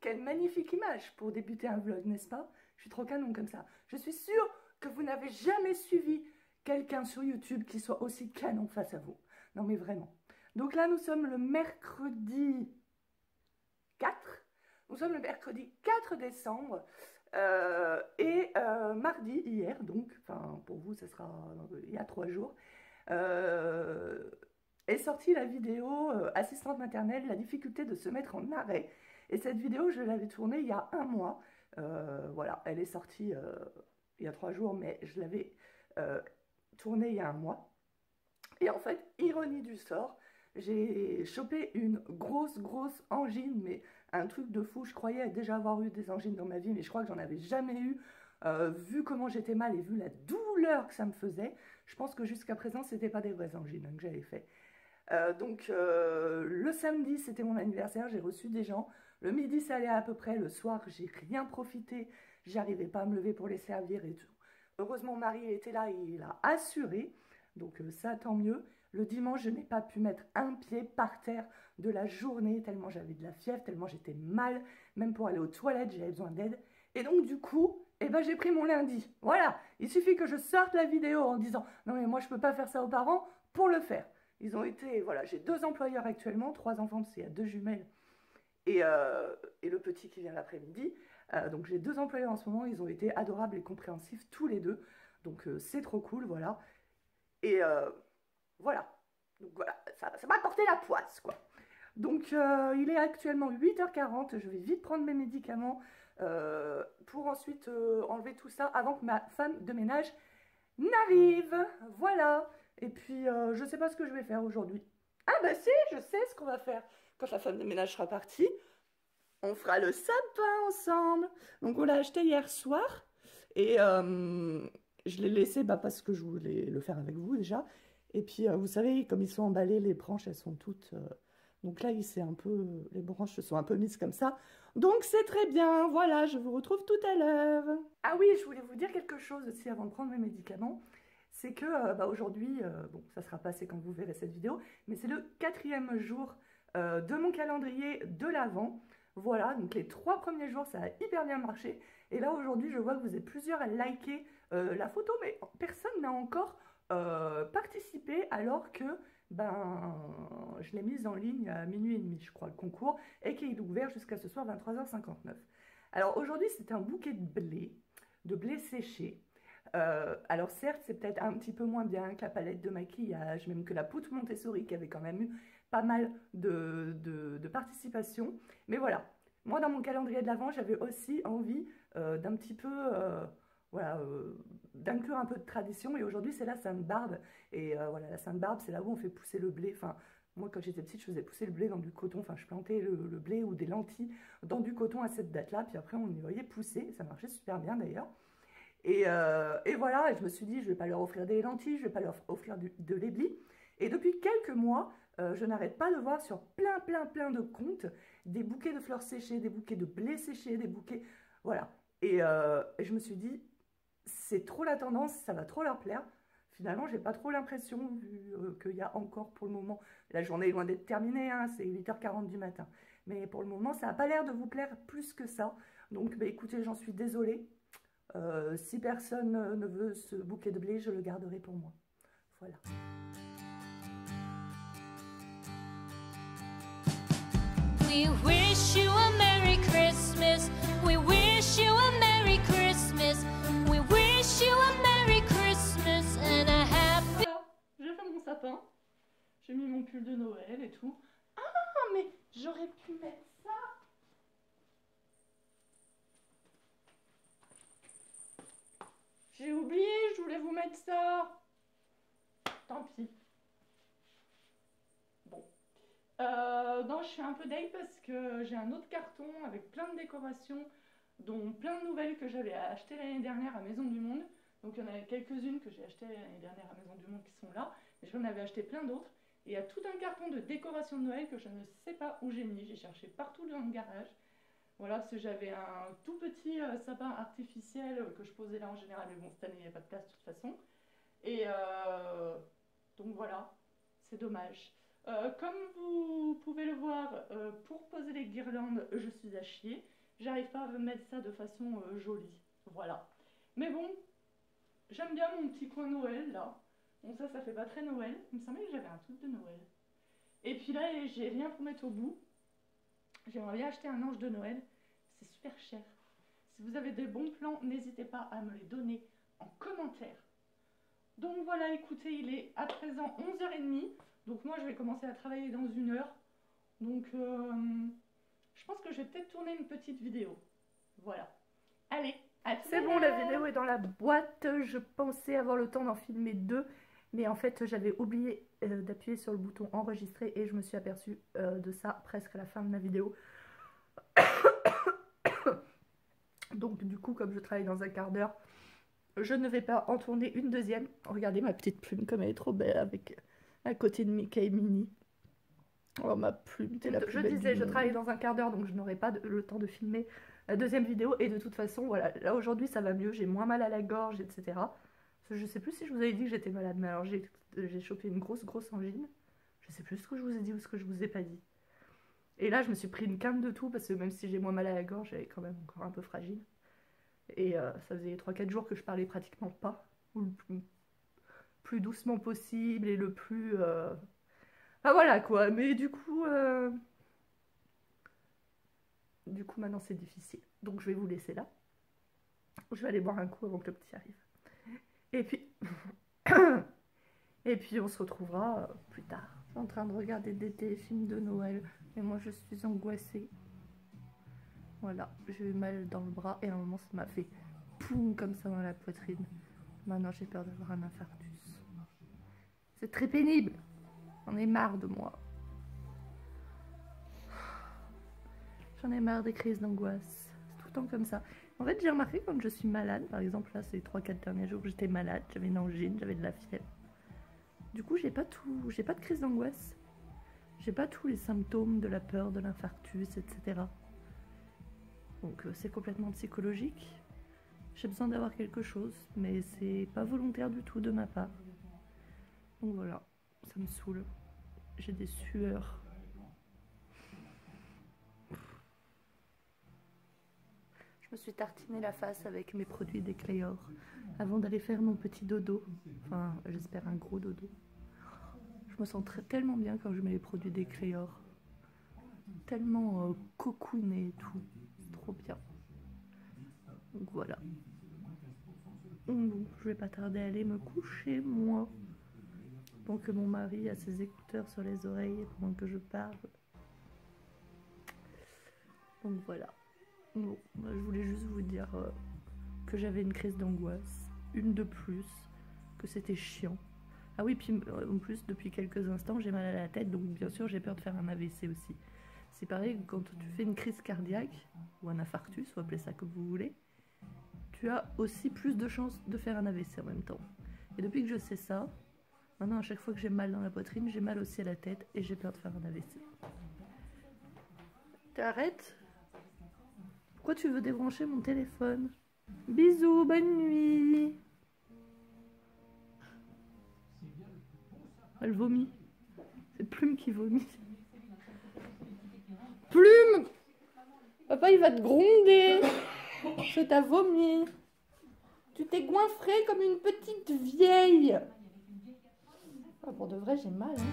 Quelle magnifique image pour débuter un vlog, n'est-ce pas? Je suis trop canon comme ça. Je suis sûre que vous n'avez jamais suivi quelqu'un sur YouTube qui soit aussi canon face à vous. Non mais vraiment. Donc là, nous sommes le mercredi 4. Nous sommes le mercredi 4 décembre. Mardi, hier, donc, enfin pour vous, ça sera il y a 3 jours, euh, est sortie la vidéo assistante maternelle, la difficulté de se mettre en arrêt. Et cette vidéo, je l'avais tournée il y a un mois. Voilà, elle est sortie il y a 3 jours, mais je l'avais euh, tournée il y a un mois. Et en fait, ironie du sort, j'ai chopé une grosse angine, mais un truc de fou. Je croyais déjà avoir eu des angines dans ma vie, mais je crois que j'en avais jamais eu. Vu comment j'étais mal et vu la douleur que ça me faisait, je pense que jusqu'à présent, c'était pas des vraies angines que j'avais fait. Le samedi, c'était mon anniversaire, j'ai reçu des gens. Le midi, ça allait à peu près. Le soir, j'ai rien profité. J'arrivais pas à me lever pour les servir et tout. Heureusement, mon mari était là et il a assuré. Donc ça, tant mieux. Le dimanche, je n'ai pas pu mettre un pied par terre de la journée, tellement j'avais de la fièvre, tellement j'étais mal. Même pour aller aux toilettes, j'avais besoin d'aide. Et donc, du coup, eh ben, j'ai pris mon lundi. Voilà, il suffit que je sorte la vidéo en disant « Non mais moi, je peux pas faire ça aux parents » pour le faire. Ils ont été, voilà, j'ai 2 employeurs actuellement, 3 enfants parce qu'il y a 2 jumelles et, et le petit qui vient l'après-midi. Donc j'ai 2 employeurs en ce moment, ils ont été adorables et compréhensifs tous les deux. Donc c'est trop cool, voilà. Et voilà. Donc voilà, ça m'a porté la poisse, quoi. Donc il est actuellement 8h40, je vais vite prendre mes médicaments pour ensuite enlever tout ça avant que ma femme de ménage n'arrive. Voilà. Et puis, je sais pas ce que je vais faire aujourd'hui. Ah bah si, je sais ce qu'on va faire. Quand la femme de ménage sera partie, on fera le sapin ensemble. Donc on l'a acheté hier soir. Et je l'ai laissé parce que je voulais le faire avec vous déjà. Et puis, vous savez, comme ils sont emballés, les branches, elles sont toutes... donc là, il s'est un peu... les branches se sont un peu mises comme ça. Donc c'est très bien. Voilà, je vous retrouve tout à l'heure. Ah oui, je voulais vous dire quelque chose aussi avant de prendre mes médicaments. C'est que aujourd'hui, bon, ça sera passé quand vous verrez cette vidéo, mais c'est le 4e jour de mon calendrier de l'Avent. Voilà, donc les 3 premiers jours, ça a hyper bien marché. Et là, aujourd'hui, je vois que vous êtes plusieurs à liker la photo, mais personne n'a encore participé alors que je l'ai mise en ligne à minuit et demi, je crois, le concours, et qu'il est ouvert jusqu'à ce soir 23h59. Alors aujourd'hui, c'est un bouquet de blé séché. Alors certes, c'est peut-être un petit peu moins bien que la palette de maquillage, même que la poutre Montessori, qui avait quand même eu pas mal de participation. Mais voilà, moi dans mon calendrier de l'Avent, j'avais aussi envie d'un petit peu, voilà, d'inclure un peu de tradition. Et aujourd'hui, c'est la Sainte-Barbe. Et voilà, la Sainte-Barbe, c'est là où on fait pousser le blé. Enfin, moi, quand j'étais petite, je faisais pousser le blé dans du coton. Enfin, je plantais le blé ou des lentilles dans du coton à cette date-là. Puis après, on y voyait pousser. Ça marchait super bien d'ailleurs. Et voilà, et je me suis dit, je ne vais pas leur offrir des lentilles, je ne vais pas leur offrir de l'éblis. Et depuis quelques mois, je n'arrête pas de voir sur plein de comptes des bouquets de fleurs séchées, des bouquets de blé séché, des bouquets... Voilà. Et je me suis dit, c'est trop la tendance, ça va trop leur plaire. Finalement, j'ai pas trop l'impression, vu qu'il y a encore pour le moment... La journée est loin d'être terminée, hein, c'est 8h40 du matin. Mais pour le moment, ça n'a pas l'air de vous plaire plus que ça. Donc, bah, écoutez, j'en suis désolée. Si personne ne veut ce bouquet de blé, je le garderai pour moi. Voilà. We wish you a Merry Christmas. We wish you a Merry Christmas. We wish you a Merry Christmas and a happy... Voilà, j'ai fait mon sapin. J'ai mis mon pull de Noël et tout. Ah, mais j'aurais pu mettre ça. J'ai oublié, je voulais vous mettre ça. Tant pis. Bon. Non, je suis un peu deg parce que j'ai un autre carton avec plein de décorations, dont plein de nouvelles que j'avais achetées l'année dernière à Maison du Monde. Donc il y en avait quelques-unes que j'ai achetées l'année dernière à Maison du Monde qui sont là. Mais j'en avais acheté plein d'autres. Et il y a tout un carton de décorations de Noël que je ne sais pas où j'ai mis. J'ai cherché partout dans le garage. Voilà, parce que j'avais un tout petit sapin artificiel que je posais là en général. Mais bon, cette année, il n'y a pas de place de toute façon. Et donc voilà, c'est dommage. Comme vous pouvez le voir, pour poser les guirlandes, je suis à chier. J'arrive pas à mettre ça de façon jolie. Voilà. Mais bon, j'aime bien mon petit coin Noël là. Bon, ça fait pas très Noël. Il me semblait que j'avais un truc de Noël. Et puis là, j'ai rien pour mettre au bout. J'aimerais bien acheter un ange de Noël. C'est super cher. Si vous avez des bons plans, n'hésitez pas à me les donner en commentaire. Donc voilà, écoutez, il est à présent 11h30. Donc moi, je vais commencer à travailler dans 1 heure. Donc, je pense que je vais peut-être tourner une petite vidéo. Voilà. Allez, à tout à l'heure. C'est bon, la vidéo est dans la boîte. Je pensais avoir le temps d'en filmer 2. Mais en fait, j'avais oublié d'appuyer sur le bouton enregistrer. Et je me suis aperçue de ça presque à la fin de ma vidéo. Donc du coup, comme je travaille dans un quart d'heure, je ne vais pas en tourner une deuxième. Regardez ma petite plume comme elle est trop belle avec à côté de Mickey et Minnie. Oh ma plume, t'es la plus belle. Je disais, je travaille dans un quart d'heure donc je n'aurai pas le temps de filmer la deuxième vidéo. Et de toute façon, voilà, là aujourd'hui ça va mieux, j'ai moins mal à la gorge, etc. Je sais plus si je vous avais dit que j'étais malade, mais alors j'ai chopé une grosse angine. Je sais plus ce que je vous ai dit ou ce que je vous ai pas dit. Et là, je me suis pris une quinte de tout parce que même si j'ai moins mal à la gorge, elle est quand même encore un peu fragile. Et ça faisait 3-4 jours que je parlais pratiquement pas, ou le plus doucement possible et le plus... Ah voilà quoi, mais du coup maintenant c'est difficile. Donc je vais vous laisser là. Je vais aller boire un coup avant que le petit arrive. Et puis... Et puis on se retrouvera plus tard. Je suis en train de regarder des téléfilms de Noël. Et moi je suis angoissée. Voilà, j'ai eu mal dans le bras et à un moment ça m'a fait poum comme ça dans la poitrine. Maintenant j'ai peur d'avoir un infarctus. C'est très pénible. J'en ai marre de moi. J'en ai marre des crises d'angoisse. C'est tout le temps comme ça. En fait j'ai remarqué quand je suis malade, par exemple là ces 3-4 derniers jours j'étais malade, j'avais une angine, j'avais de la fièvre. Du coup j'ai pas de crise d'angoisse. J'ai pas tous les symptômes de la peur, de l'infarctus, etc. Donc c'est complètement psychologique. J'ai besoin d'avoir quelque chose, mais c'est pas volontaire du tout de ma part. Donc voilà, ça me saoule. J'ai des sueurs. Je me suis tartiné la face avec mes produits d'Eclair avant d'aller faire mon petit dodo. Enfin, j'espère un gros dodo. Je me sens tellement bien quand je mets les produits d'Eclair. Tellement cocooné et tout. Trop bien. Donc voilà. Bon, je vais pas tarder à aller me coucher, moi. Donc que mon mari a ses écouteurs sur les oreilles pendant que je parle. Donc voilà. Bon, bah, je voulais juste vous dire que j'avais une crise d'angoisse. Une de plus. Que c'était chiant. Ah oui, puis en plus, depuis quelques instants, j'ai mal à la tête. Donc bien sûr, j'ai peur de faire un AVC aussi. C'est pareil, quand tu fais une crise cardiaque, ou un infarctus, ou appelez ça comme vous voulez, tu as aussi plus de chances de faire un AVC en même temps. Et depuis que je sais ça, maintenant à chaque fois que j'ai mal dans la poitrine, j'ai mal aussi à la tête et j'ai peur de faire un AVC. T'arrêtes? Pourquoi tu veux débrancher mon téléphone? Bisous, bonne nuit. Elle vomit. C'est Plume qui vomit. Plume! Papa, il va te gronder. Je t'ai vomi. Tu t'es goinfrée comme une petite vieille. Ah, pour de vrai, j'ai mal, hein.